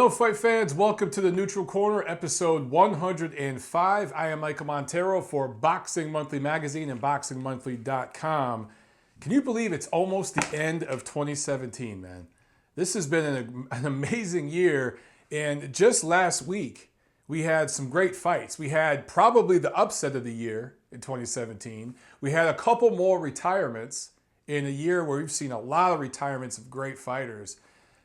Hello, fight fans. Welcome to the Neutral Corner, episode 105. I am Michael Montero for Boxing Monthly Magazine and BoxingMonthly.com. Can you believe it's almost the end of 2017, man? This has been an amazing year, and just last week, we had some great fights. We had probably the upset of the year in 2017. We had a couple more retirements in a year where we've seen a lot of retirements of great fighters.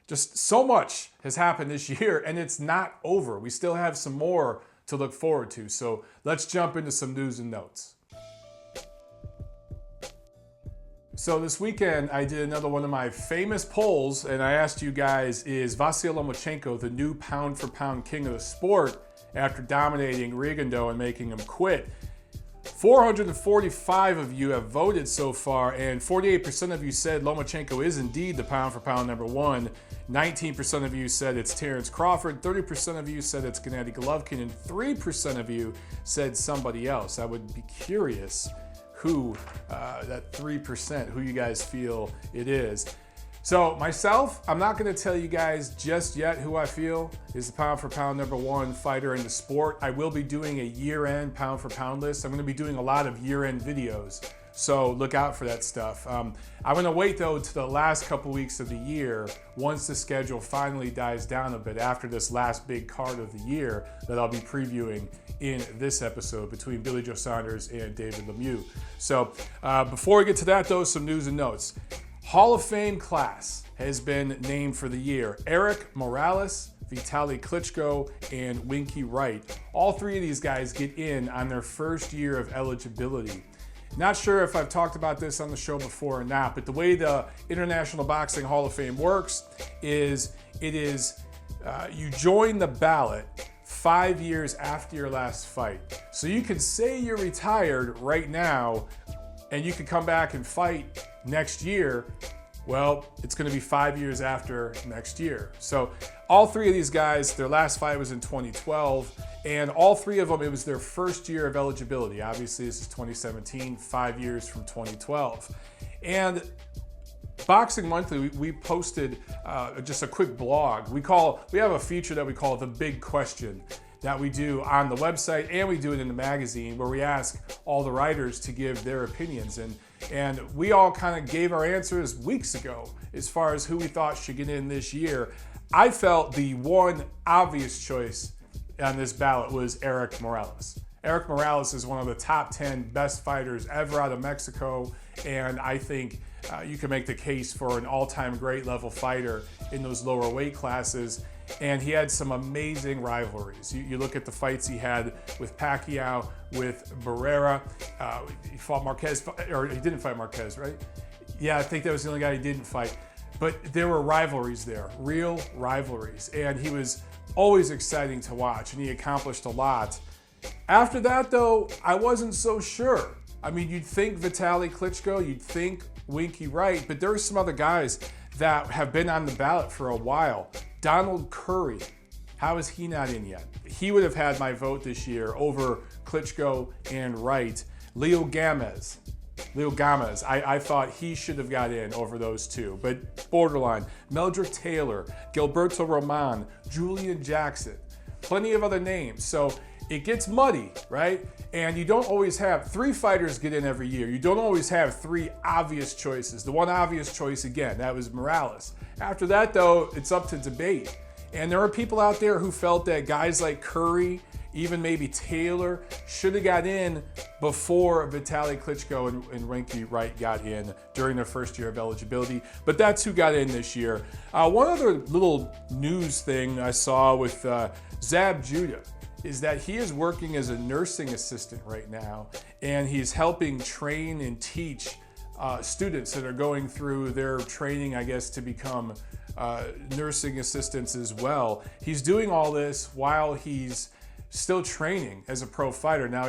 Just so much has happened this year, and it's not over. We still have some more to look forward to. So let's jump into some news and notes. So this weekend, I did another one of my famous polls, and I asked you guys, is Vasyl Lomachenko the new pound-for-pound king of the sport after dominating Rigondeaux and making him quit? 445 of you have voted so far, and 48% of you said Lomachenko is indeed the pound-for-pound number one. 19% of you said it's Terence Crawford, 30% of you said it's Gennady Golovkin, and 3% of you said somebody else. I would be curious who, that 3%, who you guys feel it is. So myself, I'm not going to tell you guys just yet who I feel is the pound-for-pound number one fighter in the sport. I will be doing a year-end pound-for-pound list. I'm going to be doing a lot of year-end videos, so look out for that stuff. I'm going to wait, though, to the last couple weeks of the year, once the schedule finally dies down a bit after this last big card of the year that I'll be previewing in this episode between Billy Joe Saunders and David Lemieux. So before we get to that, though, some news and notes. Hall of Fame class has been named for the year. Erik Morales, Vitali Klitschko, and WInky Wight. All three of these guys get in on their first year of eligibility. Not sure if I've talked about this on the show before or not, but the way the International Boxing Hall of Fame works is you join the ballot 5 years after your last fight. So you can say you're retired right now and you can come back and fight next year. Well, it's going to be 5 years after next year. So all three of these guys, their last fight was in 2012, and all three of them, it was their first year of eligibility. Obviously, this is 2017, 5 years from 2012. And Boxing Monthly, we posted just a quick blog. We have a feature that we call The Big Question that we do on the website, and we do it in the magazine, where we ask all the writers to give their opinions. And we all kind of gave our answers weeks ago as far as who we thought should get in this year. I felt the one obvious choice on this ballot was Erik Morales. Erik Morales is one of the top 10 best fighters ever out of Mexico, and I think you can make the case for an all-time great level fighter in those lower weight classes. And he had some amazing rivalries. You look at the fights he had with Pacquiao, with Barrera. He fought Marquez, or he didn't fight Marquez, right? Yeah, I think that was the only guy he didn't fight. But there were rivalries there, real rivalries. And he was always exciting to watch, and he accomplished a lot. After that, though, I wasn't so sure. I mean, you'd think Vitali Klitschko, you'd think WInky Wight, but there are some other guys that have been on the ballot for a while. Donald Curry, how is he not in yet? He would have had my vote this year over Klitschko and Wright. Leo Gamez, I thought he should have got in over those two, but borderline. Meldrick Taylor, Gilberto Roman, Julian Jackson, plenty of other names. So it gets muddy, right? And you don't always have three fighters get in every year. You don't always have three obvious choices. The one obvious choice, again, that was Morales. After that, though, it's up to debate. And there are people out there who felt that guys like Curry, even maybe Taylor, should have got in before Vitali Klitschko and WInky Wight got in during their first year of eligibility. But that's who got in this year. One other little news thing I saw with Zab Judah is that he is working as a nursing assistant right now, and he's helping train and teach students that are going through their training, I guess, to become nursing assistants as well. He's doing all this while he's still training as a pro fighter. Now,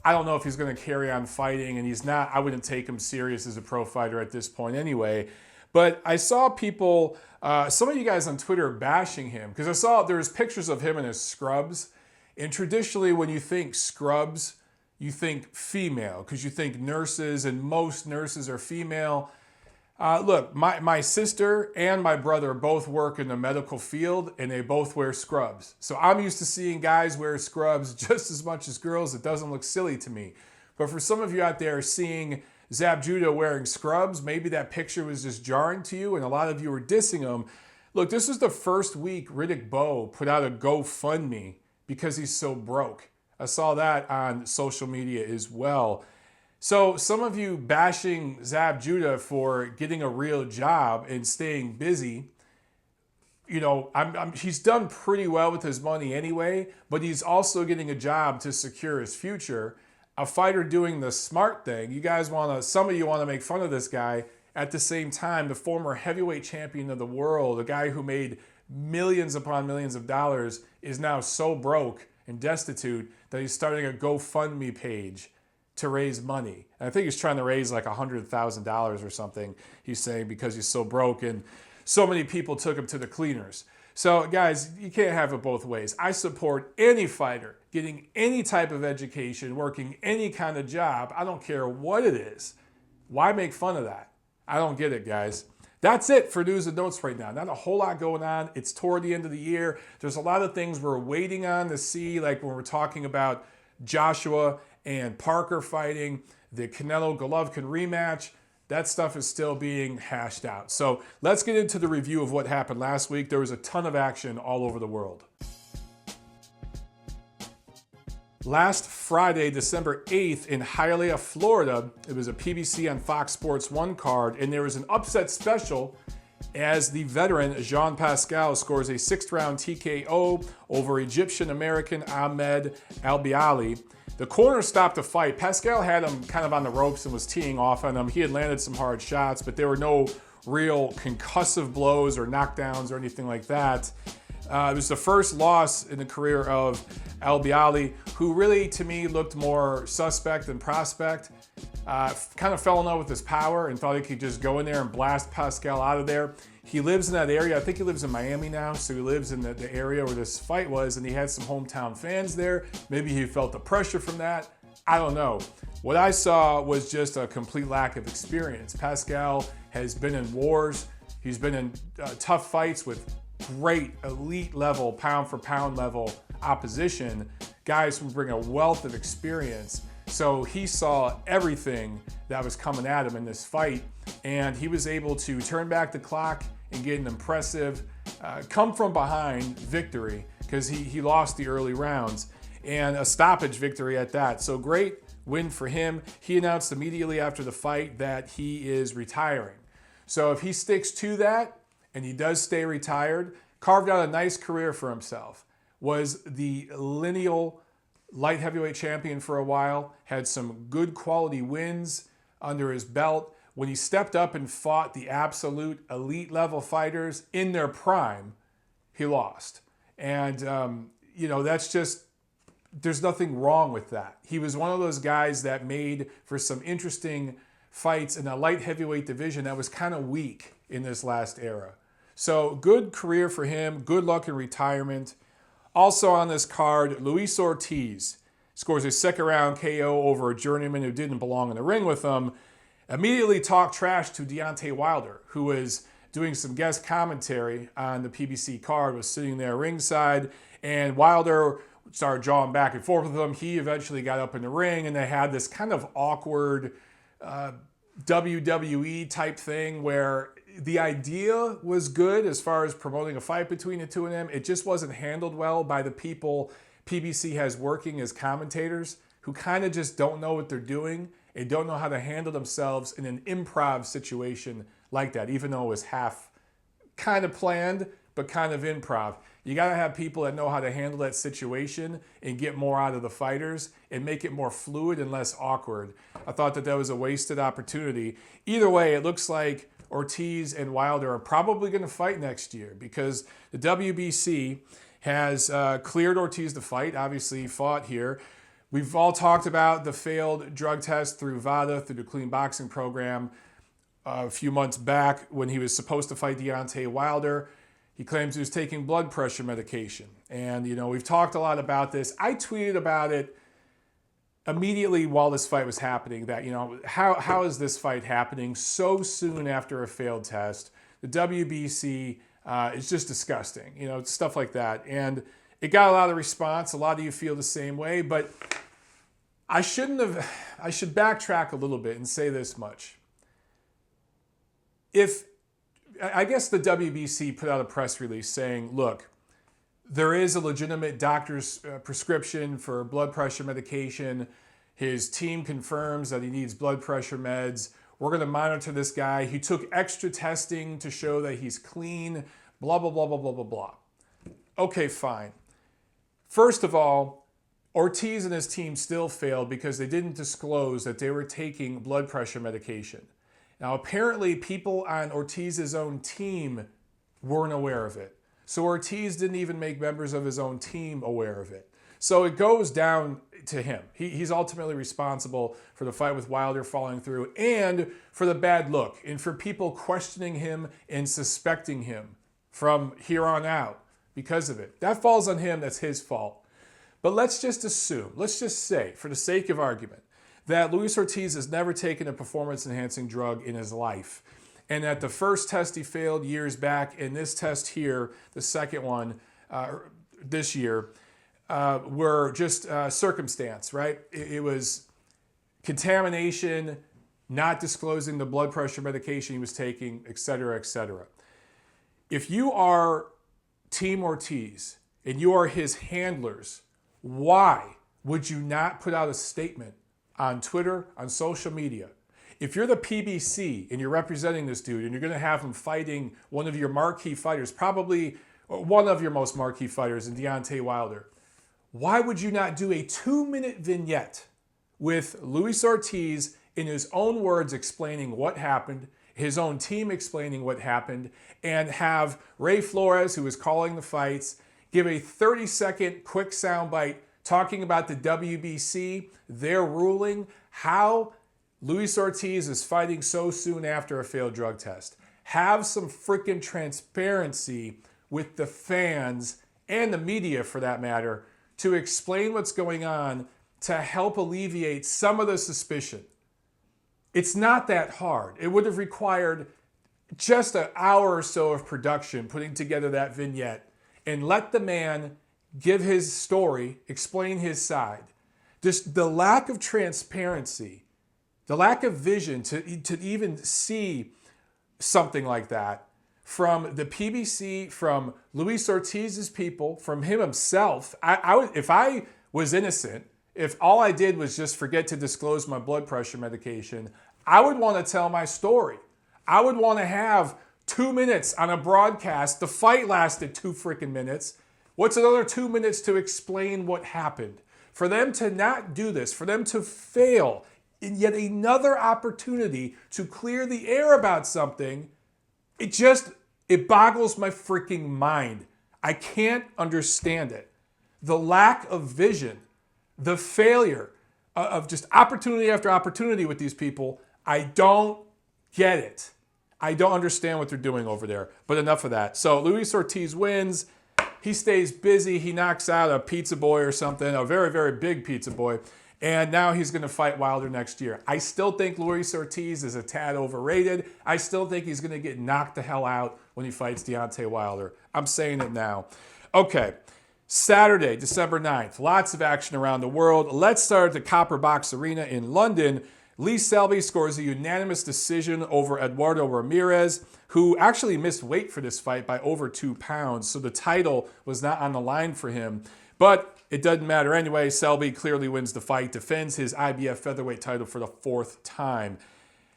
I don't know if he's going to carry on fighting, and he's not. I wouldn't take him serious as a pro fighter at this point anyway. But I saw people, some of you guys on Twitter bashing him, because I saw there's pictures of him in his scrubs. And traditionally, when you think scrubs, you think female, because you think nurses, and most nurses are female. Look, my sister and my brother both work in the medical field, and they both wear scrubs. So I'm used to seeing guys wear scrubs just as much as girls. It doesn't look silly to me. But for some of you out there seeing Zab Judah wearing scrubs, maybe that picture was just jarring to you, and a lot of you were dissing him. Look, this was the first week Riddick Bowe put out a GoFundMe because he's so broke. I saw that on social media as well. So some of you bashing Zab Judah for getting a real job and staying busy, you know, he's done pretty well with his money anyway, but he's also getting a job to secure his future. A fighter doing the smart thing. Some of you want to make fun of this guy. At the same time, the former heavyweight champion of the world, a guy who made millions upon millions of dollars, is now so broke and destitute that he's starting a GoFundMe page to raise money. And I think he's trying to raise like $100,000 or something, he's saying, because he's so broke and so many people took him to the cleaners. So guys, you can't have it both ways. I support any fighter getting any type of education, working any kind of job. I don't care what it is. Why make fun of that? I don't get it, guys. That's it for news and notes right now. Not a whole lot going on. It's toward the end of the year. There's a lot of things we're waiting on to see, like when we're talking about Joshua and Parker fighting, the Canelo-Golovkin rematch. That stuff is still being hashed out. So let's get into the review of what happened last week. There was a ton of action all over the world. Last Friday, December 8th, in Hialeah, Florida, it was a PBC on Fox Sports 1 card, and there was an upset special as the veteran Jean Pascal scores a 6th-round TKO over Egyptian-American Ahmed Elbiali. The corner stopped the fight. Pascal had him kind of on the ropes and was teeing off on him. He had landed some hard shots, but there were no real concussive blows or knockdowns or anything like that. It was the first loss in the career of Elbiali, who really, to me, looked more suspect than prospect. Kind of fell in love with his power and thought he could just go in there and blast Pascal out of there. He lives in that area. I think he lives in Miami now, so he lives in the area where this fight was, and he had some hometown fans there. Maybe he felt the pressure from that. I don't know. What I saw was just a complete lack of experience. Pascal has been in wars. He's been in tough fights with great elite level, pound for pound level opposition, guys who bring a wealth of experience. So he saw everything that was coming at him in this fight, and he was able to turn back the clock and get an impressive come from behind victory, because he lost the early rounds, and a stoppage victory at that. So great win for him. He announced immediately after the fight that he is retiring. So if he sticks to that, and he does stay retired, carved out a nice career for himself, was the lineal light heavyweight champion for a while, had some good quality wins under his belt. When he stepped up and fought the absolute elite level fighters in their prime, he lost. And, that's just, there's nothing wrong with that. He was one of those guys that made for some interesting fights in a light heavyweight division that was kind of weak in this last era. So good career for him. Good luck in retirement. Also on this card, Luis Ortiz scores a 2nd round KO over a journeyman who didn't belong in the ring with him. Immediately talked trash to Deontay Wilder, who was doing some guest commentary on the PBC card, was sitting there ringside, and Wilder started drawing back and forth with him. He eventually got up in the ring, and they had this kind of awkward WWE type thing where the idea was good as far as promoting a fight between the two of them. It just wasn't handled well by the people PBC has working as commentators, who kind of just don't know what they're doing and don't know how to handle themselves in an improv situation like that, even though it was half kind of planned, but kind of improv. You got to have people that know how to handle that situation and get more out of the fighters and make it more fluid and less awkward. I thought that was a wasted opportunity. Either way, it looks like Ortiz and Wilder are probably going to fight next year, because the WBC has cleared Ortiz to fight. Obviously, he fought here. We've all talked about the failed drug test through VADA, through the clean boxing program, a few months back when he was supposed to fight Deontay Wilder. He claims he was taking blood pressure medication. And, we've talked a lot about this. I tweeted about it immediately while this fight was happening that, how is this fight happening so soon after a failed test? The WBC is just disgusting, stuff like that. And it got a lot of response. A lot of you feel the same way, but I should backtrack a little bit and say this much. I guess the WBC put out a press release saying, look, there is a legitimate doctor's prescription for blood pressure medication. His team confirms that he needs blood pressure meds. We're going to monitor this guy. He took extra testing to show that he's clean, blah, blah, blah, blah, blah, blah, blah. Okay, fine. First of all, Ortiz and his team still failed because they didn't disclose that they were taking blood pressure medication. Now, apparently, people on Ortiz's own team weren't aware of it. So Ortiz didn't even make members of his own team aware of it. So it goes down to him. He's ultimately responsible for the fight with Wilder falling through and for the bad look and for people questioning him and suspecting him from here on out because of it. That falls on him. That's his fault. But let's just assume, let's just say, for the sake of argument, that Luis Ortiz has never taken a performance-enhancing drug in his life. And that the first test he failed years back and this test here, the second one this year, were just circumstance, right? It was contamination, not disclosing the blood pressure medication he was taking, et cetera, et cetera. If you are Team Ortiz and you are his handlers, why would you not put out a statement on Twitter, on social media? If you're the PBC and you're representing this dude and you're going to have him fighting one of your marquee fighters, probably one of your most marquee fighters in Deontay Wilder, why would you not do a 2-minute vignette with Luis Ortiz in his own words explaining what happened, his own team explaining what happened, and have Ray Flores, who is calling the fights, give a 30-second quick soundbite talking about the WBC, their ruling, how Luis Ortiz is fighting so soon after a failed drug test. Have some freaking transparency with the fans and the media, for that matter, to explain what's going on to help alleviate some of the suspicion. It's not that hard. It would have required just an hour or so of production putting together that vignette and let the man give his story, explain his side. Just the lack of transparency, the lack of vision to even see something like that from the PBC, from Luis Ortiz's people, from him himself. If I was innocent, if all I did was just forget to disclose my blood pressure medication, I would want to tell my story. I would want to have 2 minutes on a broadcast. The fight lasted 2 freaking minutes. What's another 2 minutes to explain what happened? For them to not do this, for them to fail in yet another opportunity to clear the air about something, it boggles my freaking mind. I can't understand it. The lack of vision, the failure of just opportunity after opportunity with these people, I don't get it. I don't understand what they're doing over there. But enough of that. So Luis Ortiz wins. He stays busy. He knocks out a pizza boy or something, a very, very big pizza boy. And now he's going to fight Wilder next year. I still think Luis Ortiz is a tad overrated. I still think he's going to get knocked the hell out when he fights Deontay Wilder. I'm saying it now. Okay, Saturday, December 9th. Lots of action around the world. Let's start at the Copper Box Arena in London. Lee Selby scores a unanimous decision over Eduardo Ramirez, who actually missed weight for this fight by over 2 pounds, so the title was not on the line for him. But it doesn't matter anyway. Selby clearly wins the fight, defends his IBF featherweight title for the 4th time.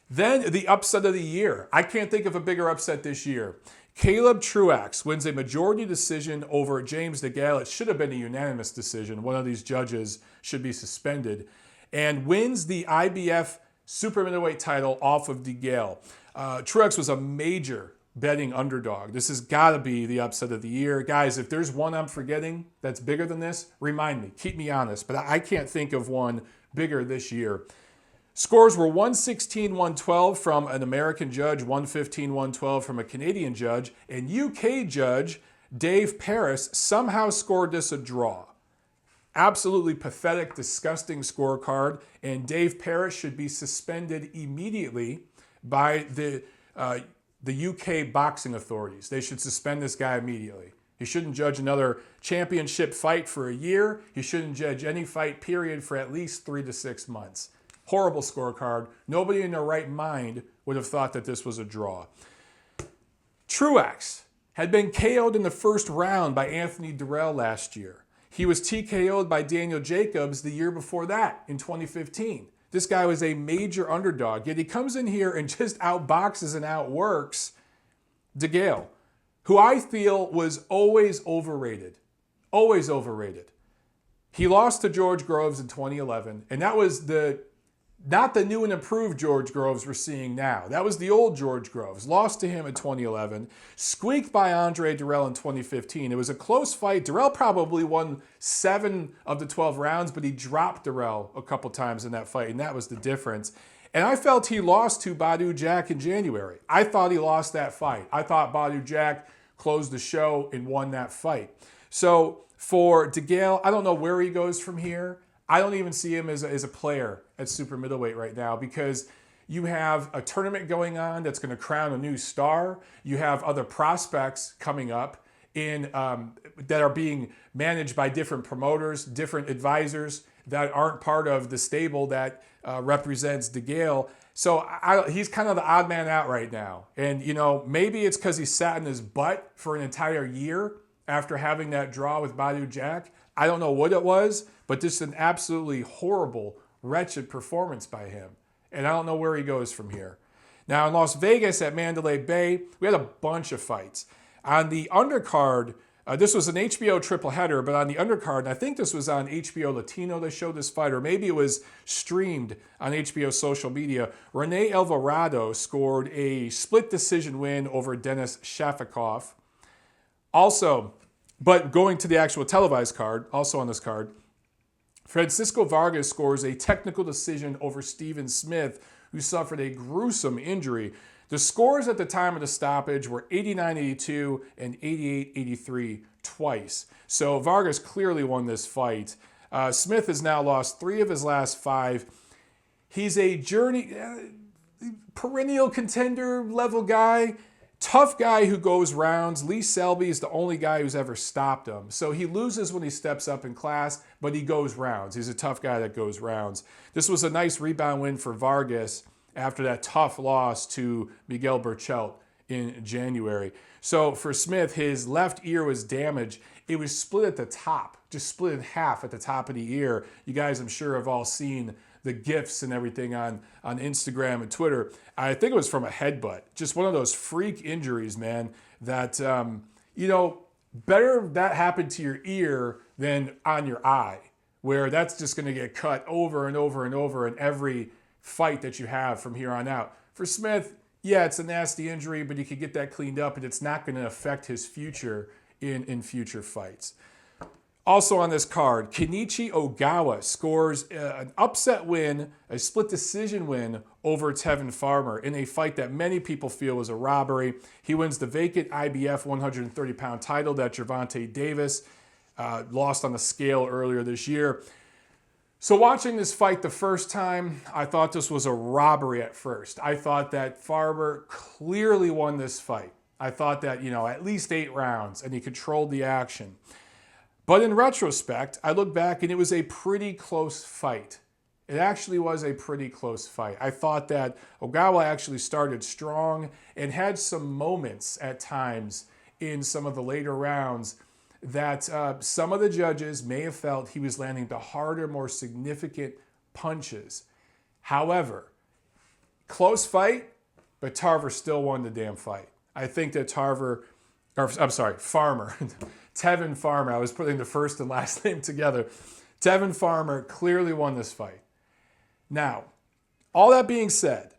Then the upset of the year. I can't think of a bigger upset this year. Caleb Truax wins a majority decision over James DeGale. It should have been a unanimous decision. One of these judges should be suspended. And wins the IBF super middleweight title off of DeGale. Truax was a major betting underdog. This has got to be the upset of the year. Guys, if there's one I'm forgetting that's bigger than this, remind me. Keep me honest. But I can't think of one bigger this year. Scores were 116-112 from an American judge, 115-112 from a Canadian judge, and UK judge Dave Paris somehow scored this a draw. Absolutely pathetic, disgusting scorecard, and Dave Parrish should be suspended immediately by the UK boxing authorities. They should suspend this guy immediately. He shouldn't judge another championship fight for a year. He shouldn't judge any fight, period, for at least 3 to 6 months. Horrible scorecard. Nobody in their right mind would have thought that this was a draw. Truax had been KO'd in the first round by Anthony Durrell last year. He was TKO'd by Daniel Jacobs the year before that in 2015. This guy was a major underdog, yet he comes in here and just outboxes and outworks DeGale, who I feel was always overrated. Always overrated. He lost to George Groves in 2011, and that was not the new and improved George Groves we're seeing now. That was the old George Groves. Lost to him in 2011. Squeaked by Andre Durrell in 2015. It was a close fight. Durrell probably won 7 of the 12 rounds, but he dropped Durrell a couple times in that fight, and that was the difference. And I felt he lost to Badou Jack in January. I thought he lost that fight. I thought Badou Jack closed the show and won that fight. So for DeGale, I don't know where he goes from here. I don't even see him as a player at super middleweight right now, because you have a tournament going on that's going to crown a new star. You have other prospects coming up that are being managed by different promoters, different advisors that aren't part of the stable that represents DeGale. So he's kind of the odd man out right now. And, maybe it's because he sat in his butt for an entire year after having that draw with Badou Jack. I don't know what it was, but just an absolutely horrible, wretched performance by him. And I don't know where he goes from here. Now, in Las Vegas at Mandalay Bay, we had a bunch of fights. On the undercard, this was an HBO triple header, but on the undercard, and I think this was on HBO Latino they showed this fight, or maybe it was streamed on HBO social media. Rene Alvarado scored a split decision win over Denis Shafikov. Also, but going to the actual televised card, also on this card, Francisco Vargas scores a technical decision over Stephen Smith, who suffered a gruesome injury. The scores at the time of the stoppage were 89-82 and 88-83 twice. So Vargas clearly won this fight. Smith has now lost 3 of his last 5. He's a perennial contender level guy. Tough guy who goes rounds. Lee Selby is the only guy who's ever stopped him. So he loses when he steps up in class, but he goes rounds. He's a tough guy that goes rounds. This was a nice rebound win for Vargas after that tough loss to Miguel Berchelt in January. So for Smith, his left ear was damaged. It was split at the top, just split in half at the top of the ear. You guys, I'm sure, have all seen the GIFs and everything on Instagram and Twitter. I think it was from a headbutt. Just one of those freak injuries, man, that, better that happened to your ear than on your eye, where that's just going to get cut over and over and over in every fight that you have from here on out. For Smith, yeah, it's a nasty injury, but he could get that cleaned up, and it's not going to affect his future in future fights. Also on this card, Kenichi Ogawa scores an upset win, a split decision win over Tevin Farmer in a fight that many people feel was a robbery. He wins the vacant IBF 130-pound title that Gervonta Davis lost on the scale earlier this year. So watching this fight the first time, I thought this was a robbery at first. I thought that Farmer clearly won this fight. I thought that, at least 8 rounds, and he controlled the action. But in retrospect, I look back and it was a pretty close fight. It actually was a pretty close fight. I thought that Ogawa actually started strong and had some moments at times in some of the later rounds that some of the judges may have felt he was landing the harder, more significant punches. However, close fight, but Tarver still won the damn fight. I think that Farmer. Tevin Farmer, I was putting the first and last name together. Tevin Farmer clearly won this fight. Now, all that being said,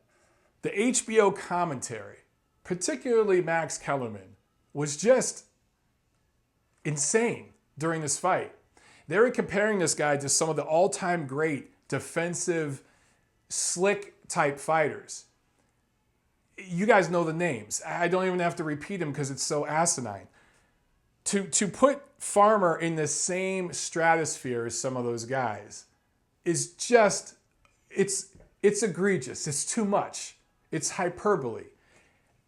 the HBO commentary, particularly Max Kellerman, was just insane during this fight. They were comparing this guy to some of the all-time great defensive, slick-type fighters. You guys know the names. I don't even have to repeat them because it's so asinine. To put Farmer in the same stratosphere as some of those guys is just, it's egregious. It's too much. It's hyperbole.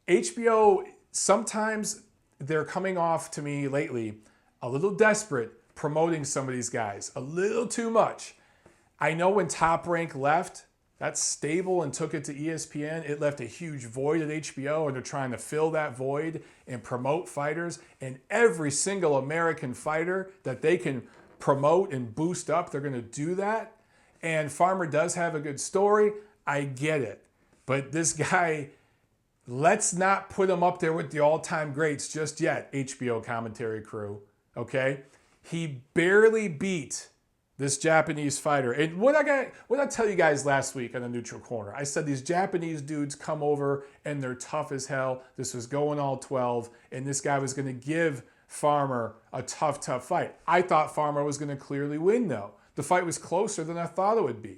HBO, sometimes they're coming off to me lately a little desperate promoting some of these guys. A little too much. I know when Top Rank left, that's stable, and took it to ESPN, it left a huge void at HBO, and they're trying to fill that void and promote fighters. And every single American fighter that they can promote and boost up, they're going to do that. And Farmer does have a good story. I get it. But this guy, let's not put him up there with the all-time greats just yet, HBO commentary crew. Okay? He barely beat this Japanese fighter. And what I tell you guys last week on the Neutral Corner, I said these Japanese dudes come over and they're tough as hell. This was going all 12, and this guy was going to give Farmer a tough fight. I thought Farmer was going to clearly win, though. The fight was closer than I thought it would be.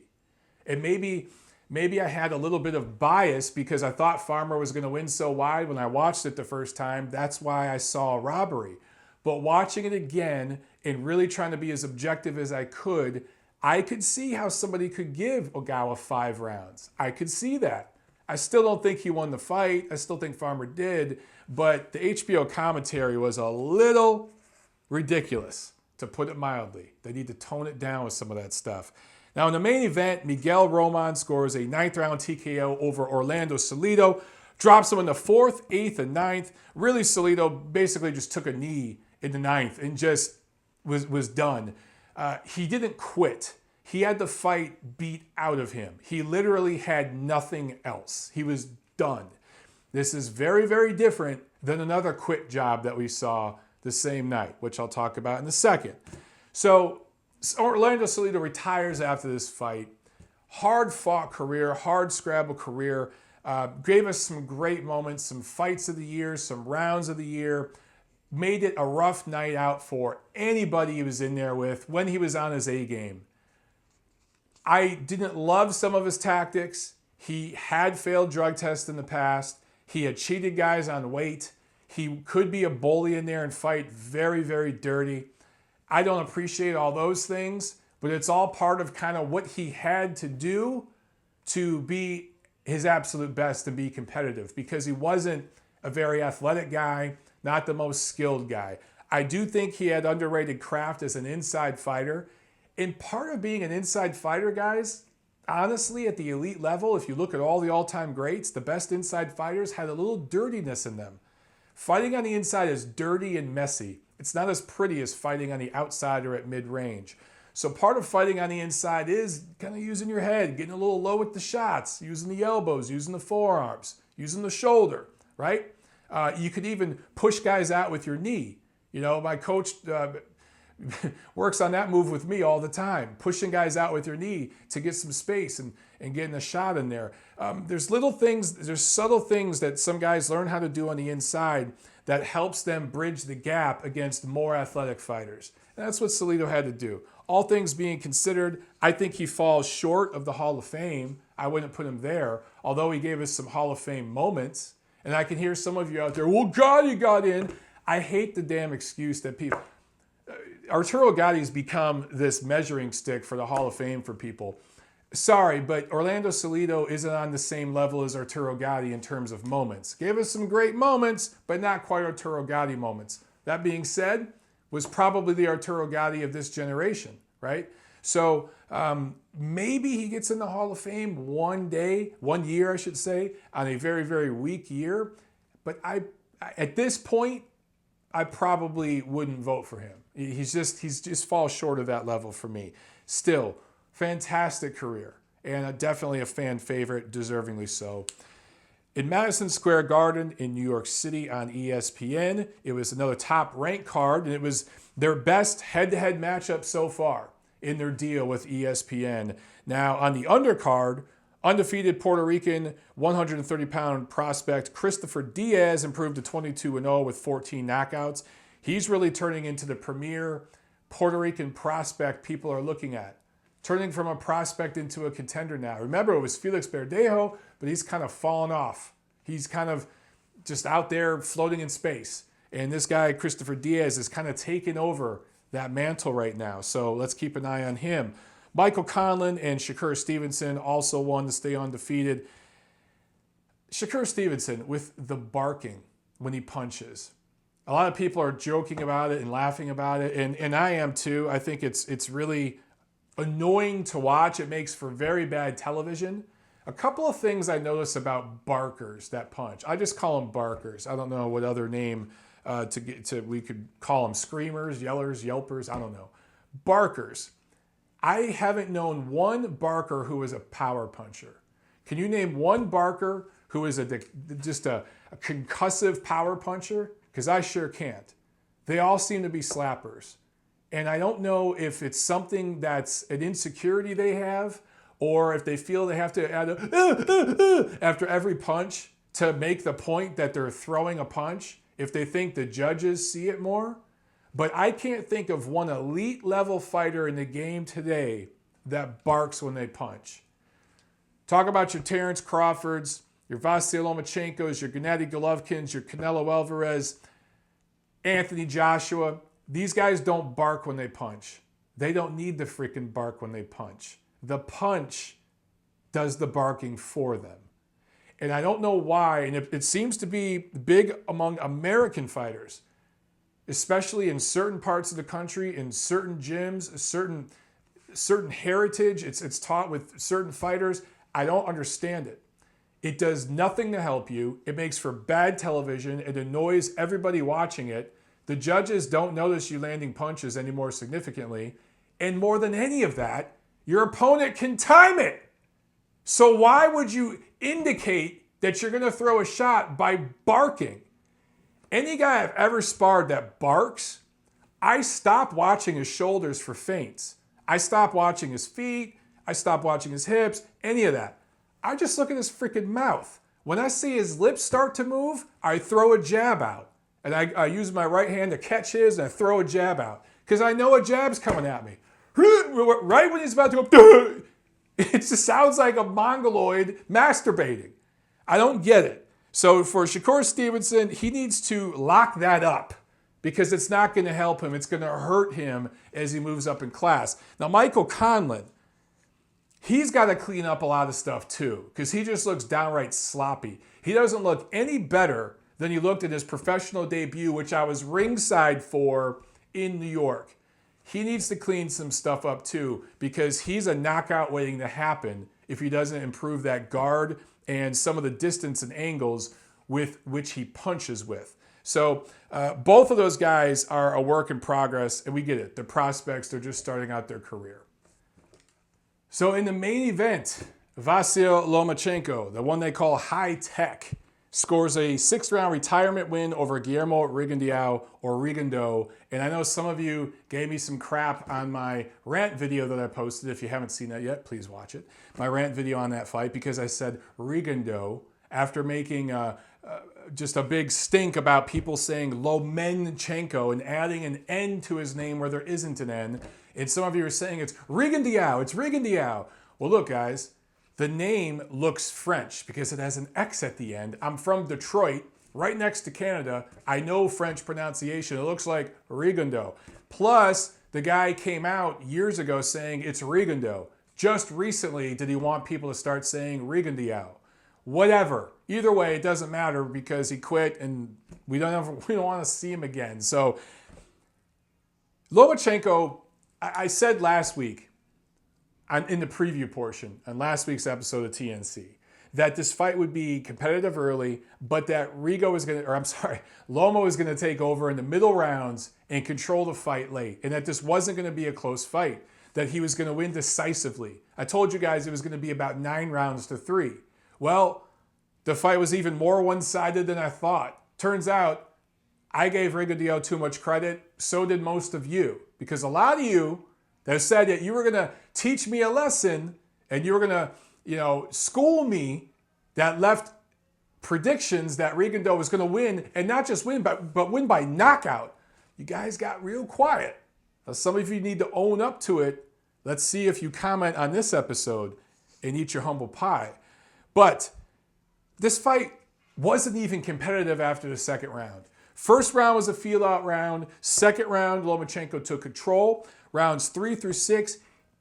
And maybe I had a little bit of bias because I thought Farmer was going to win so wide when I watched it the first time. That's why I saw a robbery. But watching it again and really trying to be as objective as I could see how somebody could give Ogawa 5 rounds. I could see that. I still don't think he won the fight. I still think Farmer did. But the HBO commentary was a little ridiculous, to put it mildly. They need to tone it down with some of that stuff. Now, in the main event, Miguel Roman scores a 9th round TKO over Orlando Salido, drops him in the 4th, 8th, and 9th. Really, Salido basically just took a knee in the 9th and just was done. He didn't quit. He had the fight beat out of him. He literally had nothing else. He was done. This is very, very different than another quit job that we saw the same night, which I'll talk about in a second. So Orlando Salido retires after this fight. Hard-fought career, hard-scrabble career. Gave us some great moments, some fights of the year, some rounds of the year. Made it a rough night out for anybody he was in there with when he was on his A game. I didn't love some of his tactics. He had failed drug tests in the past. He had cheated guys on weight. He could be a bully in there and fight very, very dirty. I don't appreciate all those things, but it's all part of kind of what he had to do to be his absolute best and be competitive, because he wasn't a very athletic guy, not the most skilled guy. I do think he had underrated craft as an inside fighter. And part of being an inside fighter, guys, honestly, at the elite level, if you look at all the all-time greats, the best inside fighters had a little dirtiness in them. Fighting on the inside is dirty and messy. It's not as pretty as fighting on the outside or at mid-range. So part of fighting on the inside is kind of using your head, getting a little low with the shots, using the elbows, using the forearms, using the shoulder, right? You could even push guys out with your knee. You know, my coach works on that move with me all the time, pushing guys out with your knee to get some space and getting a shot in there. There's little things, there's subtle things that some guys learn how to do on the inside that helps them bridge the gap against more athletic fighters. And that's what Salido had to do. All things being considered, I think he falls short of the Hall of Fame. I wouldn't put him there, although he gave us some Hall of Fame moments. And I can hear some of you out there, well, Gotti got in. I hate the damn excuse that people... Arturo Gotti's become this measuring stick for the Hall of Fame for people. Sorry, but Orlando Salido isn't on the same level as Arturo Gatti in terms of moments. Gave us some great moments, but not quite Arturo Gatti moments. That being said, was probably the Arturo Gatti of this generation, right? So maybe he gets in the Hall of Fame one year, I should say, on a very, very weak year. But at this point, I probably wouldn't vote for him. He's just falls short of that level for me. Still, fantastic career, and definitely a fan favorite, deservingly so. In Madison Square Garden in New York City on ESPN, it was another top-ranked card, and it was their best head-to-head matchup so far in their deal with ESPN. Now, on the undercard, undefeated Puerto Rican 130-pound prospect Christopher Diaz improved to 22-0 with 14 knockouts. He's really turning into the premier Puerto Rican prospect people are looking at. Turning from a prospect into a contender now. Remember, it was Felix Verdejo, but he's kind of fallen off. He's kind of just out there floating in space. And this guy, Christopher Diaz, is kind of taking over that mantle right now. So let's keep an eye on him. Michael Conlan and Shakur Stevenson, also one to stay undefeated. Shakur Stevenson with the barking when he punches. A lot of people are joking about it and laughing about it, and I am too. I think it's really annoying to watch. It makes for very bad television. A couple of things I notice about barkers that punch. I just call them barkers. I don't know what other name we could call them. Screamers, yellers, yelpers, I don't know. Barkers. I haven't known one barker who is a power puncher. Can you name one barker who is just a concussive power puncher? Because I sure can't. They all seem to be slappers. And I don't know if it's something that's an insecurity they have, or if they feel they have to add after every punch to make the point that they're throwing a punch, if they think the judges see it more. But I can't think of one elite level fighter in the game today that barks when they punch. Talk about your Terence Crawfords, your Vasyl Lomachenkos, your Gennady Golovkins, your Canelo Alvarez, Anthony Joshua. These guys don't bark when they punch. They don't need the freaking bark when they punch. The punch does the barking for them. And I don't know why, and it seems to be big among American fighters, especially in certain parts of the country, in certain gyms, certain heritage. It's taught with certain fighters. I don't understand it. It does nothing to help you. It makes for bad television. It annoys everybody watching it. The judges don't notice you landing punches any more significantly. And more than any of that, your opponent can time it. So why would you indicate that you're going to throw a shot by barking? Any guy I've ever sparred that barks, I stop watching his shoulders for feints. I stop watching his feet. I stop watching his hips, any of that. I just look at his freaking mouth. When I see his lips start to move, I throw a jab out. And I use my right hand to catch his and I throw a jab out. Because I know a jab's coming at me. Right when he's about to go, it just sounds like a mongoloid masturbating. I don't get it. So for Shakur Stevenson, he needs to lock that up because it's not going to help him. It's going to hurt him as he moves up in class. Now, Michael Conlan, he's got to clean up a lot of stuff too because he just looks downright sloppy. He doesn't look any better than he looked at his professional debut, which I was ringside for in New York. He needs to clean some stuff up too because he's a knockout waiting to happen if he doesn't improve that guard and some of the distance and angles with which he punches with. So both of those guys are a work in progress, and we get it. The prospects, they're just starting out their career. So in the main event, Vasyl Lomachenko, the one they call high tech, scores a 6th-round retirement win over Guillermo Rigondeaux. And I know some of you gave me some crap on my rant video that I posted. If you haven't seen that yet, please watch it. My rant video on that fight, because I said Rigondeaux after making just a big stink about people saying Lomachenko and adding an N to his name where there isn't an N. And some of you are saying it's Rigondeaux. Well, look, guys. The name looks French because it has an X at the end. I'm from Detroit, right next to Canada. I know French pronunciation. It looks like Rigondeaux. Plus, the guy came out years ago saying it's Rigondeaux. Just recently did he want people to start saying Rigondeaux. Whatever. Either way, it doesn't matter because he quit and we don't want to see him again. So, Lomachenko, I said last week, in the preview portion on last week's episode of TNC, that this fight would be competitive early, but that Loma was going to take over in the middle rounds and control the fight late, and that this wasn't going to be a close fight, that he was going to win decisively. I told you guys it was going to be about 9 rounds to 3. Well, the fight was even more one-sided than I thought. Turns out, I gave Rigondeaux too much credit. So did most of you, because a lot of you that said that you were going to teach me a lesson and you were going to, school me, that left predictions that Rigondeaux was going to win, and not just win, but win by knockout. You guys got real quiet. Now, some of you need to own up to it. Let's see if you comment on this episode and eat your humble pie. But this fight wasn't even competitive after the second round. First round was a feel-out round. Second round, Lomachenko took control. Rounds 3 through 6,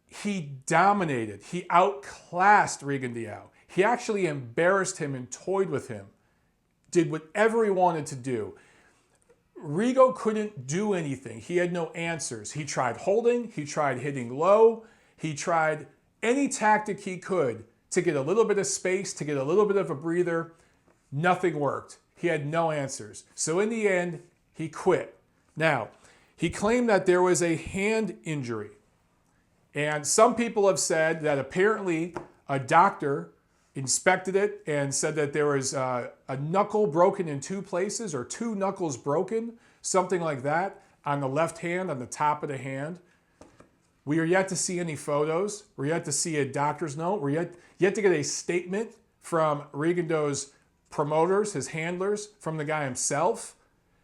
he dominated. He outclassed Rigondeaux. He actually embarrassed him and toyed with him. Did whatever he wanted to do. Rigo couldn't do anything. He had no answers. He tried holding. He tried hitting low. He tried any tactic he could to get a little bit of space, to get a little bit of a breather. Nothing worked. He had no answers. So in the end, he quit. Now, he claimed that there was a hand injury. And some people have said that apparently a doctor inspected it and said that there was a knuckle broken in 2 places, or 2 knuckles broken, something like that, on the left hand, on the top of the hand. We are yet to see any photos. We're yet to see a doctor's note. We're yet to get a statement from Rigondeaux's promoters, his handlers, from the guy himself.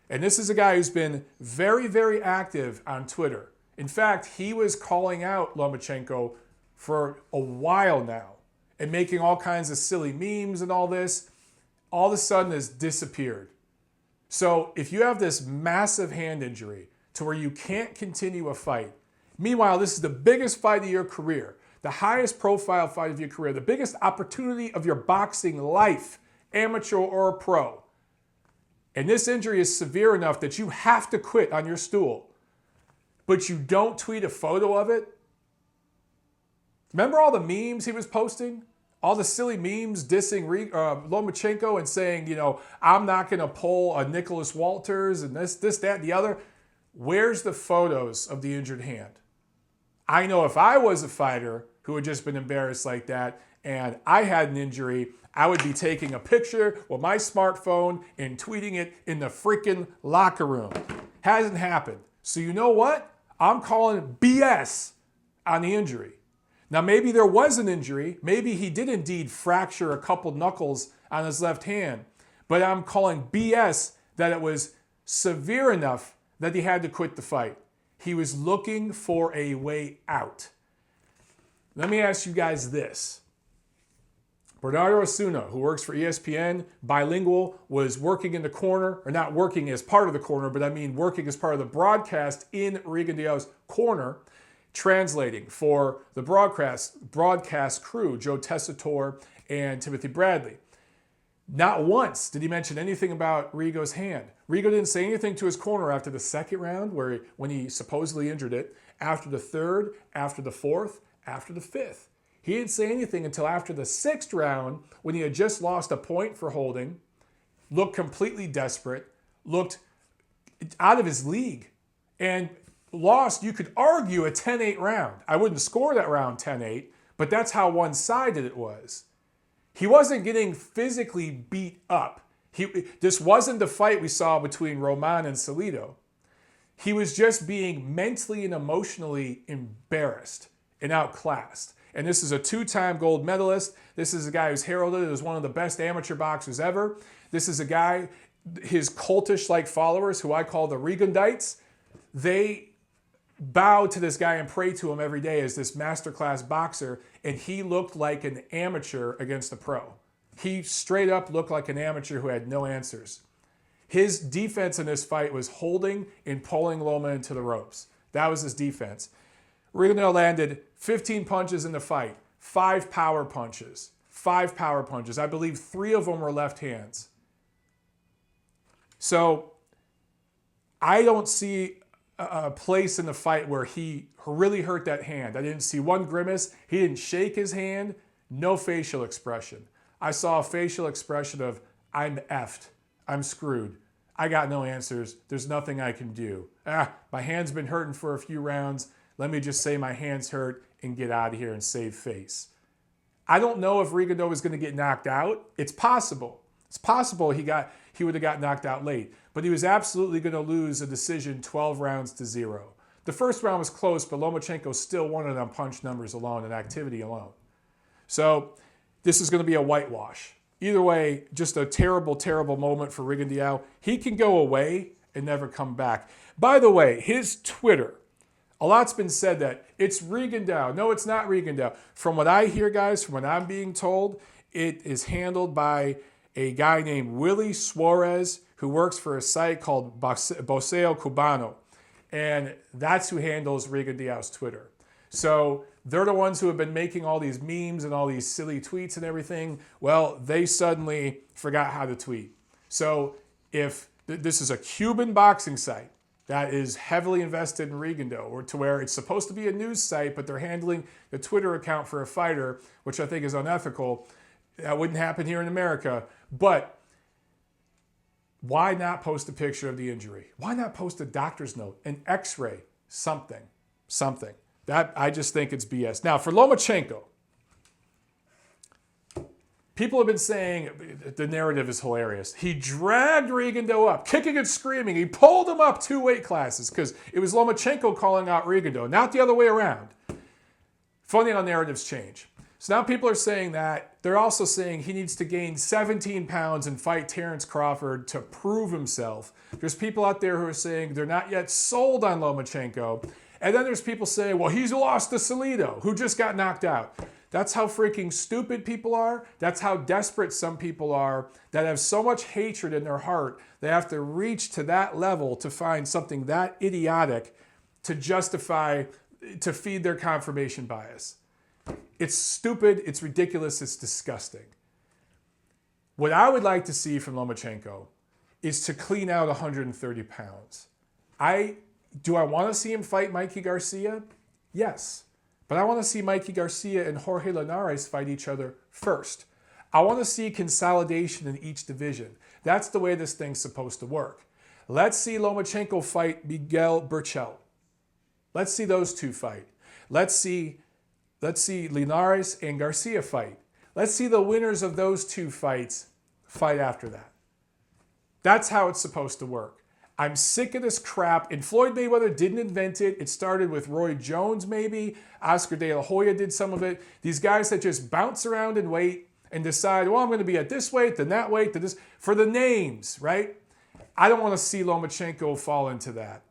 And this is a guy who's been very, very active on Twitter. In fact, he was calling out Lomachenko for a while now and making all kinds of silly memes and all this. All of a sudden has disappeared. So if you have this massive hand injury to where you can't continue a fight, meanwhile, this is the biggest fight of your career, the highest profile fight of your career, the biggest opportunity of your boxing life, amateur or pro. And this injury is severe enough that you have to quit on your stool, but you don't tweet a photo of it. Remember all the memes he was posting? All the silly memes dissing Lomachenko and saying, you know, I'm not going to pull a Nicholas Walters and this, that, and the other. Where's the photos of the injured hand? I know if I was a fighter who had just been embarrassed like that and I had an injury, I would be taking a picture with my smartphone and tweeting it in the freaking locker room. Hasn't happened. So you know what? I'm calling BS on the injury. Now, maybe there was an injury. Maybe he did indeed fracture a couple knuckles on his left hand. But I'm calling BS that it was severe enough that he had to quit the fight. He was looking for a way out. Let me ask you guys this. Bernardo Osuna, who works for ESPN, bilingual, was working in the corner, or not working as part of the corner, but I mean working as part of the broadcast in Rigondeaux's corner, translating for the broadcast crew, Joe Tessitore and Timothy Bradley. Not once did he mention anything about Rigo's hand. Rigo didn't say anything to his corner after the second round, when he supposedly injured it, after the third, after the fourth, after the fifth. He didn't say anything until after the 6th round, when he had just lost a point for holding, looked completely desperate, looked out of his league, and lost, you could argue, a 10-8 round. I wouldn't score that round 10-8, but that's how one-sided it was. He wasn't getting physically beat up. This wasn't the fight we saw between Roman and Salido. He was just being mentally and emotionally embarrassed and outclassed. And this is a 2-time gold medalist. This is a guy who's heralded as one of the best amateur boxers ever. This is a guy, his cultish-like followers, who I call the Rigondites, they bow to this guy and pray to him every day as this masterclass boxer, and he looked like an amateur against a pro. He straight up looked like an amateur who had no answers. His defense in this fight was holding and pulling Loma into the ropes. That was his defense. Rigondeaux landed 15 punches in the fight, 5 power punches. 5 power punches. I believe 3 of them were left hands. So I don't see a place in the fight where he really hurt that hand. I didn't see one grimace. He didn't shake his hand. No facial expression. I saw a facial expression of, I'm effed. I'm screwed. I got no answers. There's nothing I can do. My hand's been hurting for a few rounds. Let me just say my hand's hurt and get out of here and save face. I don't know if Rigondeaux was going to get knocked out. It's possible. It's possible he would have got knocked out late. But he was absolutely going to lose a decision 12 rounds to 0. The first round was close, but Lomachenko still won it on punch numbers alone and activity alone. So this is going to be a whitewash. Either way, just a terrible, terrible moment for Rigondeaux. He can go away and never come back. By the way, his Twitter, a lot's been said that it's Rigondeaux. No, it's not Rigondeaux. From what I hear, guys, from what I'm being told, it is handled by a guy named Willie Suarez, who works for a site called Boxeo Cubano. And that's who handles Rigondeaux's Twitter. So they're the ones who have been making all these memes and all these silly tweets and everything. Well, they suddenly forgot how to tweet. So if this is a Cuban boxing site that is heavily invested in Rigondeaux, or to where it's supposed to be a news site, but they're handling the Twitter account for a fighter, which I think is unethical. That wouldn't happen here in America. But why not post a picture of the injury? Why not post a doctor's note, an x-ray, something? That, I just think it's BS. Now, for Lomachenko, people have been saying the narrative is hilarious. He dragged Rigondeaux up, kicking and screaming. He pulled him up 2 weight classes because it was Lomachenko calling out Rigondeaux, not the other way around. Funny how narratives change. So now people are saying that. They're also saying he needs to gain 17 pounds and fight Terence Crawford to prove himself. There's people out there who are saying they're not yet sold on Lomachenko. And then there's people saying, well, he's lost to Salido, who just got knocked out. That's how freaking stupid people are. That's how desperate some people are that have so much hatred in their heart. They have to reach to that level to find something that idiotic to justify, to feed their confirmation bias. It's stupid, it's ridiculous, it's disgusting. What I would like to see from Lomachenko is to clean out 130 pounds. Do I want to see him fight Mikey Garcia? Yes. But I want to see Mikey Garcia and Jorge Linares fight each other first. I want to see consolidation in each division. That's the way this thing's supposed to work. Let's see Lomachenko fight Miguel Berchelt. Let's see those two fight. Let's see Linares and Garcia fight. Let's see the winners of those two fights fight after that. That's how it's supposed to work. I'm sick of this crap. And Floyd Mayweather didn't invent it. It started with Roy Jones, maybe. Oscar De La Hoya did some of it. These guys that just bounce around and wait and decide, well, I'm going to be at this weight, then that weight, then this, for the names, right? I don't want to see Lomachenko fall into that.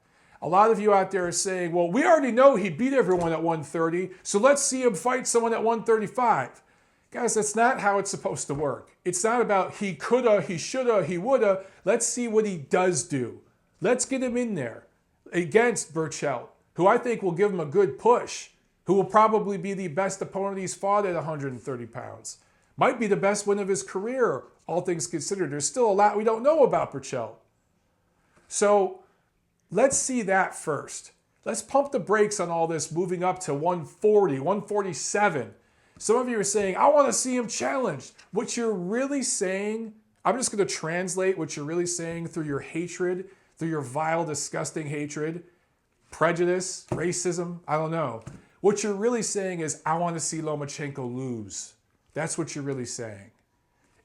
A lot of you out there are saying, well, we already know he beat everyone at 130, so let's see him fight someone at 135. Guys, that's not how it's supposed to work. It's not about he coulda, he shoulda, he woulda. Let's see what he does do. Let's get him in there against Berchelt, who I think will give him a good push, who will probably be the best opponent he's fought at 130 pounds. Might be the best win of his career, all things considered. There's still a lot we don't know about Berchelt. So let's see that first. Let's pump the brakes on all this moving up to 140, 147. Some of you are saying, I want to see him challenged. What you're really saying, I'm just going to translate what you're really saying through your hatred, through your vile, disgusting hatred, prejudice, racism, I don't know. What you're really saying is, I want to see Lomachenko lose. That's what you're really saying.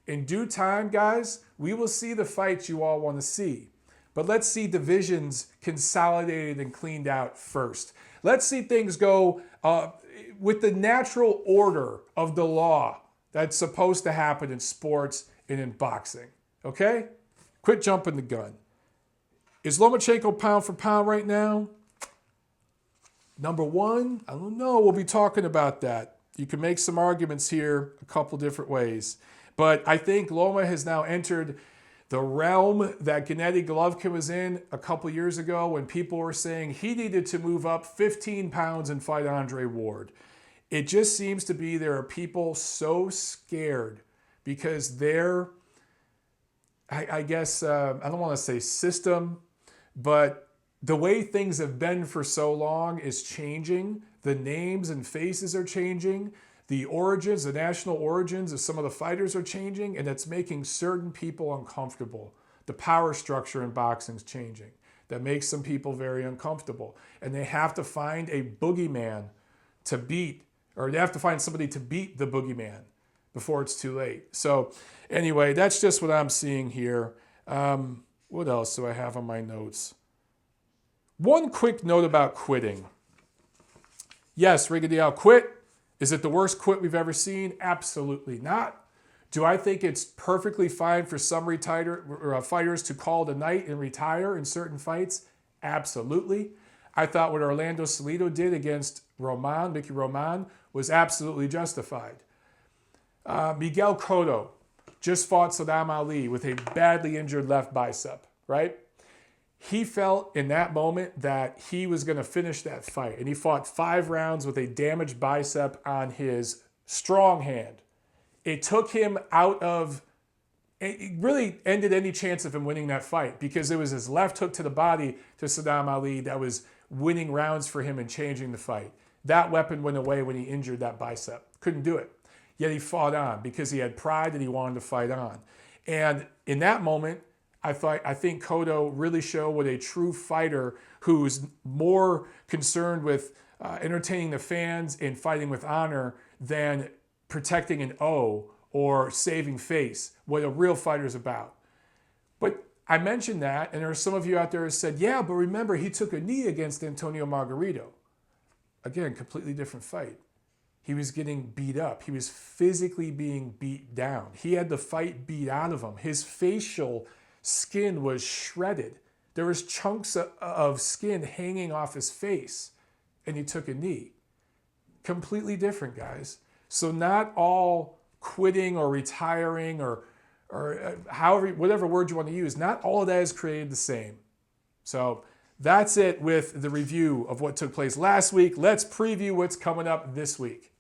In due time, guys, we will see the fights you all want to see. But let's see divisions consolidated and cleaned out first. Let's see things go with the natural order of the law that's supposed to happen in sports and in boxing. Okay? Quit jumping the gun. Is Lomachenko pound for pound right now? Number one? I don't know. We'll be talking about that. You can make some arguments here a couple different ways. But I think Loma has now entered the realm that Gennady Golovkin was in a couple years ago when people were saying he needed to move up 15 pounds and fight Andre Ward. It just seems to be there are people so scared because their, I guess, I don't want to say system, but the way things have been for so long is changing. The names and faces are changing. The origins, the national origins of some of the fighters are changing, and it's making certain people uncomfortable. The power structure in boxing is changing. That makes some people very uncomfortable. And they have to find a boogeyman to beat, or they have to find somebody to beat the boogeyman before it's too late. So anyway, that's just what I'm seeing here. What else do I have on my notes? One quick note about quitting. Yes, Rigondeaux quit. Is it the worst quit we've ever seen? Absolutely not. Do I think it's perfectly fine for some fighters to call it a night and retire in certain fights? Absolutely. I thought what Orlando Salido did against Mickey Roman, was absolutely justified. Miguel Cotto just fought Saddam Ali with a badly injured left bicep, right? He felt in that moment that he was going to finish that fight. And he fought 5 rounds with a damaged bicep on his strong hand. It took him out of, it really ended any chance of him winning that fight because it was his left hook to the body to Saddam Ali that was winning rounds for him and changing the fight. That weapon went away when he injured that bicep. Couldn't do it. Yet he fought on because he had pride and he wanted to fight on. And in that moment, I think Cotto really showed what a true fighter who's more concerned with entertaining the fans and fighting with honor than protecting an O or saving face, what a real fighter's about. But I mentioned that, and there are some of you out there who said, yeah, but remember, he took a knee against Antonio Margarito. Again, completely different fight. He was getting beat up. He was physically being beat down. He had the fight beat out of him. His facial skin was shredded. There was chunks of skin hanging off his face, and he took a knee. Completely different, guys. So not all quitting or retiring or however, whatever word you want to use, not all of that is created the same. So that's it with the review of what took place last week. Let's preview what's coming up this week.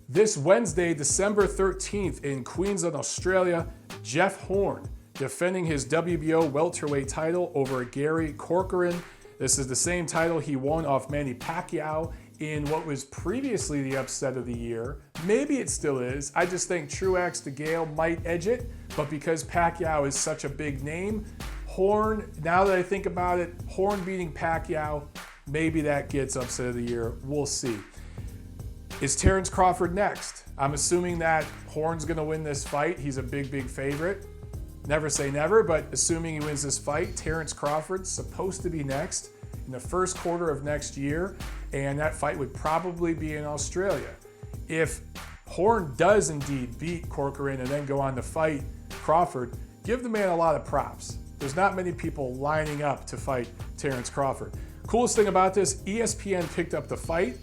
This Wednesday, December 13th in Queensland, Australia, Jeff Horn defending his WBO welterweight title over Gary Corcoran. This is the same title he won off Manny Pacquiao in what was previously the upset of the year. Maybe it still is. I just think Truax DeGale might edge it, but because Pacquiao is such a big name, Horn, now that I think about it, Horn beating Pacquiao, maybe that gets upset of the year. We'll see. Is Terence Crawford next? I'm assuming that Horn's going to win this fight. He's a big, big favorite. Never say never, but assuming he wins this fight, Terence Crawford's supposed to be next in the first quarter of next year, and that fight would probably be in Australia. If Horn does indeed beat Corcoran and then go on to fight Crawford, give the man a lot of props. There's not many people lining up to fight Terence Crawford. Coolest thing about this, ESPN picked up the fight.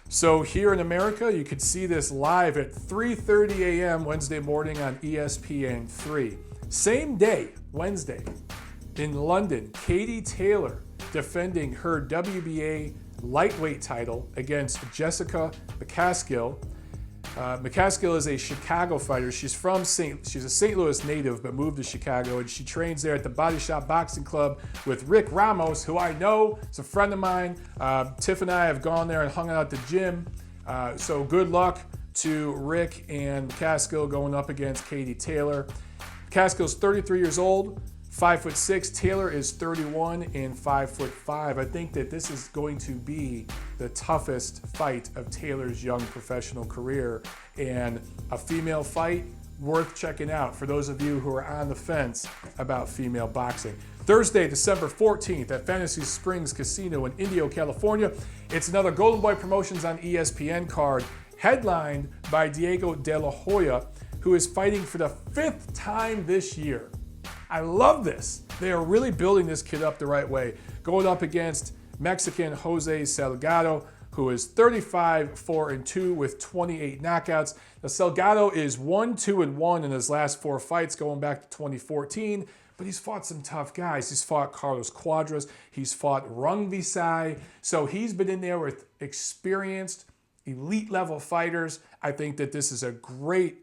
So here in America, you could see this live at 3:30 a.m. Wednesday morning on ESPN 3. Same day, Wednesday, in London, Katie Taylor defending her WBA lightweight title against Jessica McCaskill. McCaskill is a Chicago fighter. She's a St. Louis native, but moved to Chicago, and she trains there at the Body Shop Boxing Club with Rick Ramos, who I know is a friend of mine. Tiff and I have gone there and hung out at the gym. So good luck to Rick and McCaskill going up against Katie Taylor. McCaskill's 33 years old, 5'6". Taylor is 31 and 5'5". I think that this is going to be the toughest fight of Taylor's young professional career, and a female fight worth checking out for those of you who are on the fence about female boxing. Thursday, December 14th at Fantasy Springs Casino in Indio, California. It's another Golden Boy Promotions on ESPN card, headlined by Diego De La Hoya, who is fighting for the 5th time this year. I love this. They are really building this kid up the right way. Going up against Mexican Jose Salgado, who is 35-4-2 with 28 knockouts. Now, Salgado is 1-2-1 in his last 4 fights going back to 2014, but he's fought some tough guys. He's fought Carlos Cuadras. He's fought Rungvisai. So he's been in there with experienced, elite-level fighters. I think that this is a great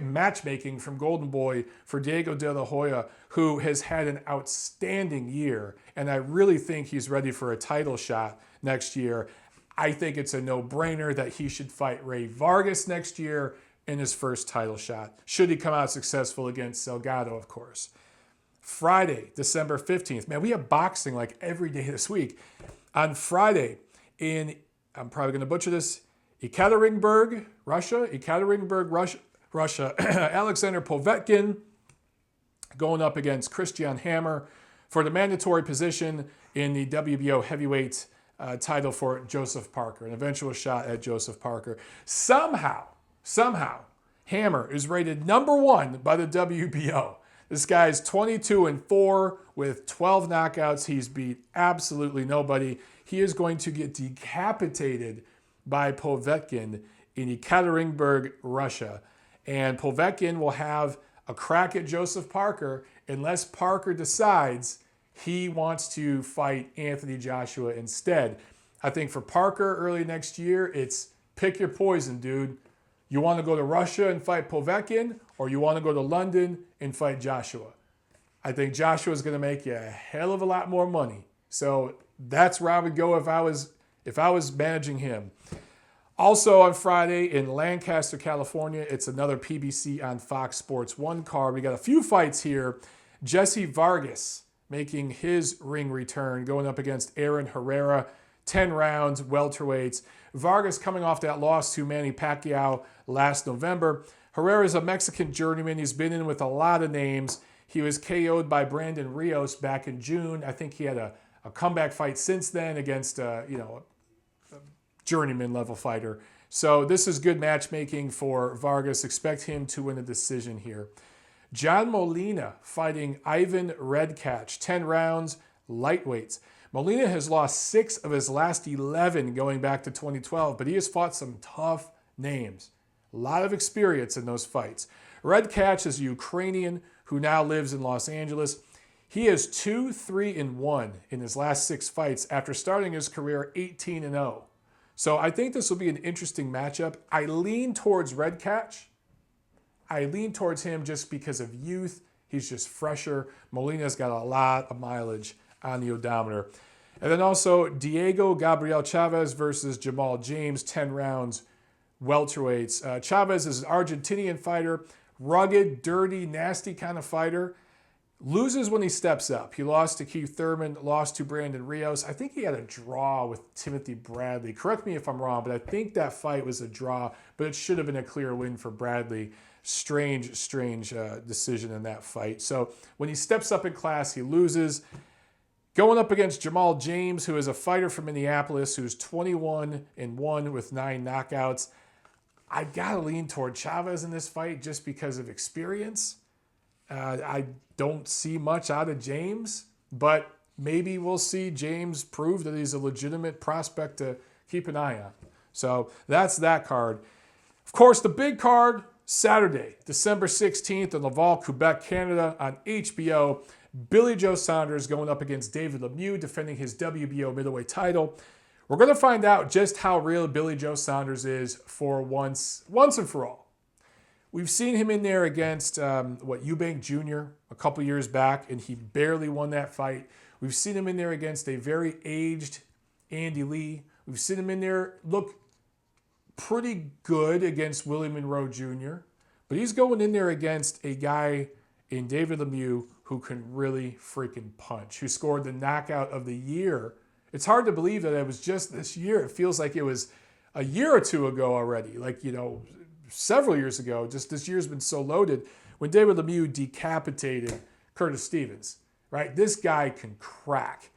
matchmaking from Golden Boy for Diego De La Hoya, who has had an outstanding year, and I really think he's ready for a title shot next year. I think it's a no-brainer that he should fight Ray Vargas next year in his first title shot, should he come out successful against Salgado, of course. Friday, December 15th. Man, we have boxing like every day this week. On Friday, I'm probably going to butcher this, Ekaterinburg, Russia, Alexander Povetkin going up against Christian Hammer for the mandatory position in the WBO heavyweight title for Joseph Parker, an eventual shot at Joseph Parker. Somehow, Hammer is rated #1 by the WBO. This guy's 22-4 with 12 knockouts. He's beat absolutely nobody. He is going to get decapitated by Povetkin in Ekaterinburg, Russia. And Povetkin will have a crack at Joseph Parker unless Parker decides he wants to fight Anthony Joshua instead. I think for Parker early next year, it's pick your poison, dude. You want to go to Russia and fight Povetkin, or you want to go to London and fight Joshua? I think Joshua is going to make you a hell of a lot more money. So that's where I would go if I was managing him. Also on Friday in Lancaster, California, it's another PBC on Fox Sports 1 card. We got a few fights here. Jessie Vargas making his ring return, going up against Aaron Herrera. 10 rounds, welterweights. Vargas coming off that loss to Manny Pacquiao last November. Herrera is a Mexican journeyman. He's been in with a lot of names. He was KO'd by Brandon Rios back in June. I think he had a comeback fight since then against a journeyman level fighter. So this is good matchmaking for Vargas. Expect him to win a decision here. John Molina fighting Ivan Redkach. 10 rounds, lightweights. Molina has lost 6 of his last 11 going back to 2012, but he has fought some tough names. A lot of experience in those fights. Redkach is a Ukrainian who now lives in Los Angeles. He is 2-3-1 in his last 6 fights after starting his career 18-0. So I think this will be an interesting matchup. I lean towards Redkach. I lean towards him just because of youth. He's just fresher. Molina's got a lot of mileage on the odometer. And then also Diego Gabriel Chavez versus Jamal James, 10 rounds, welterweights. Chavez is an Argentinian fighter, rugged, dirty, nasty kind of fighter. Loses when he steps up. He lost to Keith Thurman, lost to Brandon Rios. I think he had a draw with Timothy Bradley. Correct me if I'm wrong, but I think that fight was a draw, but it should have been a clear win for Bradley. Strange decision in that fight. So when he steps up in class, he loses. Going up against Jamal James, who is a fighter from Minneapolis, who's 21-1 with 9 knockouts. I got to lean toward Chavez in this fight just because of experience. I don't see much out of James, but maybe we'll see James prove that he's a legitimate prospect to keep an eye on. So that's that card. Of course, the big card, Saturday, December 16th in Laval, Quebec, Canada on HBO. Billy Joe Saunders going up against David Lemieux, defending his WBO middleweight title. We're going to find out just how real Billy Joe Saunders is for once and for all. We've seen him in there against Eubank Jr. a couple years back, and he barely won that fight. We've seen him in there against a very aged Andy Lee. We've seen him in there look pretty good against Willie Monroe Jr., but he's going in there against a guy in David Lemieux who can really freaking punch, who scored the knockout of the year. It's hard to believe that it was just this year. It feels like it was a year or two ago already, several years ago. Just this year's been so loaded when David Lemieux decapitated Curtis Stevens, right? This guy can crack.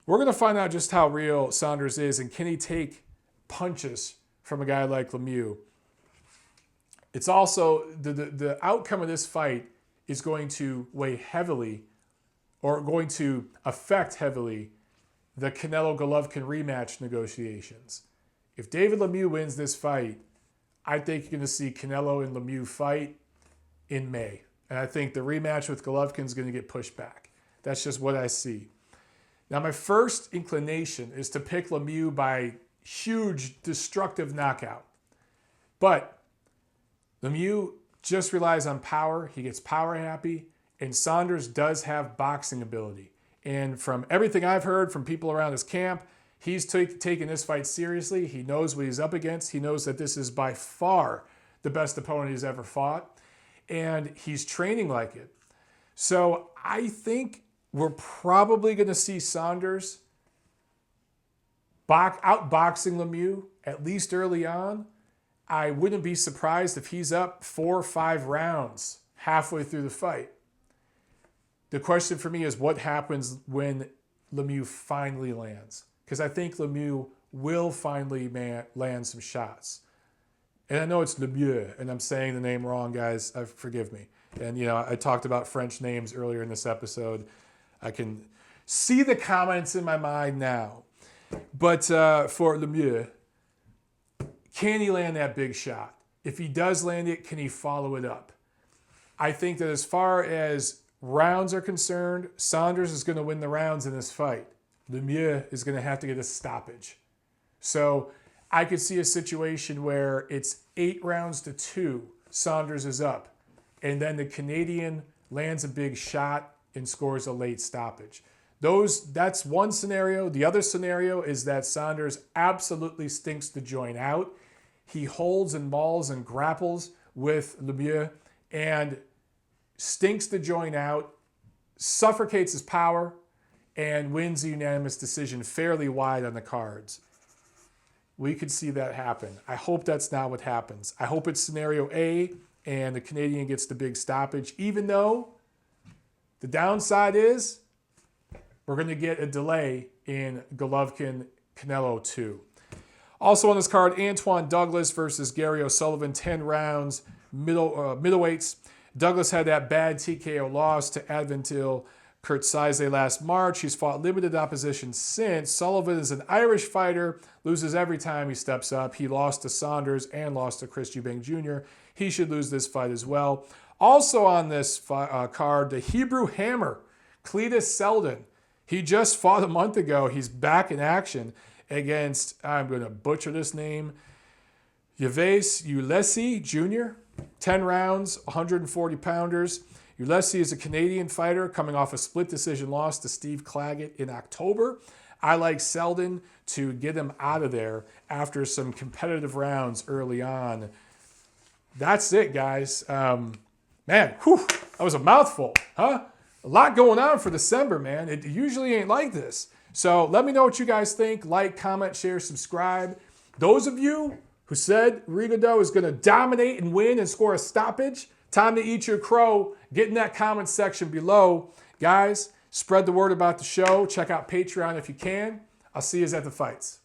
We're going to find out just how real Saunders is, and can he take punches from a guy like Lemieux. It's also the outcome of this fight is going to weigh heavily, or going to affect heavily, the Canelo-Golovkin rematch negotiations. If David Lemieux wins this fight, I think you're going to see Canelo and Lemieux fight in May. And I think the rematch with Golovkin is going to get pushed back. That's just what I see. Now, my first inclination is to pick Lemieux by huge, destructive knockout. But Lemieux just relies on power. He gets power happy. And Saunders does have boxing ability. And from everything I've heard from people around his camp, he's taking this fight seriously. He knows what he's up against. He knows that this is by far the best opponent he's ever fought. And he's training like it. So I think we're probably going to see Saunders outboxing Lemieux, at least early on. I wouldn't be surprised if he's up 4 or 5 rounds halfway through the fight. The question for me is what happens when Lemieux finally lands? Because I think Lemieux will finally land some shots. And I know it's Lemieux, and I'm saying the name wrong, guys. Forgive me. And, I talked about French names earlier in this episode. I can see the comments in my mind now. But for Lemieux, Can he land that big shot? If he does land it, can he follow it up? I think that as far as rounds are concerned, Saunders is going to win the rounds in this fight. Lemieux is going to have to get a stoppage. So I could see a situation where it's 8-2. Saunders is up. And then the Canadian lands a big shot and scores a late stoppage. That's one scenario. The other scenario is that Saunders absolutely stinks the joint out. He holds and mauls and grapples with Lemieux and stinks the joint out, suffocates his power, and wins a unanimous decision fairly wide on the cards. We could see that happen. I hope that's not what happens. I hope it's scenario A and the Canadian gets the big stoppage, even though the downside is we're going to get a delay in Golovkin-Canelo 2. Also on this card, Antoine Douglas versus Gary O'Sullivan, 10 rounds, middleweights. Douglas had that bad TKO loss to Advantil Kurtzaize last March. He's fought limited opposition since. Sullivan is an Irish fighter, loses every time he steps up. He lost to Saunders and lost to Chris Eubank Jr. He should lose this fight as well. Also on this card, the Hebrew Hammer, Cletus Selden. He just fought a month ago. He's back in action against, I'm going to butcher this name, Yves Ulesi Jr., 10 rounds, 140 pounders. Ulesi is a Canadian fighter coming off a split decision loss to Steve Claggett in October. I like Selden to get him out of there after some competitive rounds early on. That's it, guys. Man, that was a mouthful, huh? A lot going on for December, man. It usually ain't like this. So let me know what you guys think. Like, comment, share, subscribe. Those of you who said Rigondeaux is going to dominate and win and score a stoppage, time to eat your crow. Get in that comment section below. Guys, spread the word about the show. Check out Patreon if you can. I'll see you at the fights.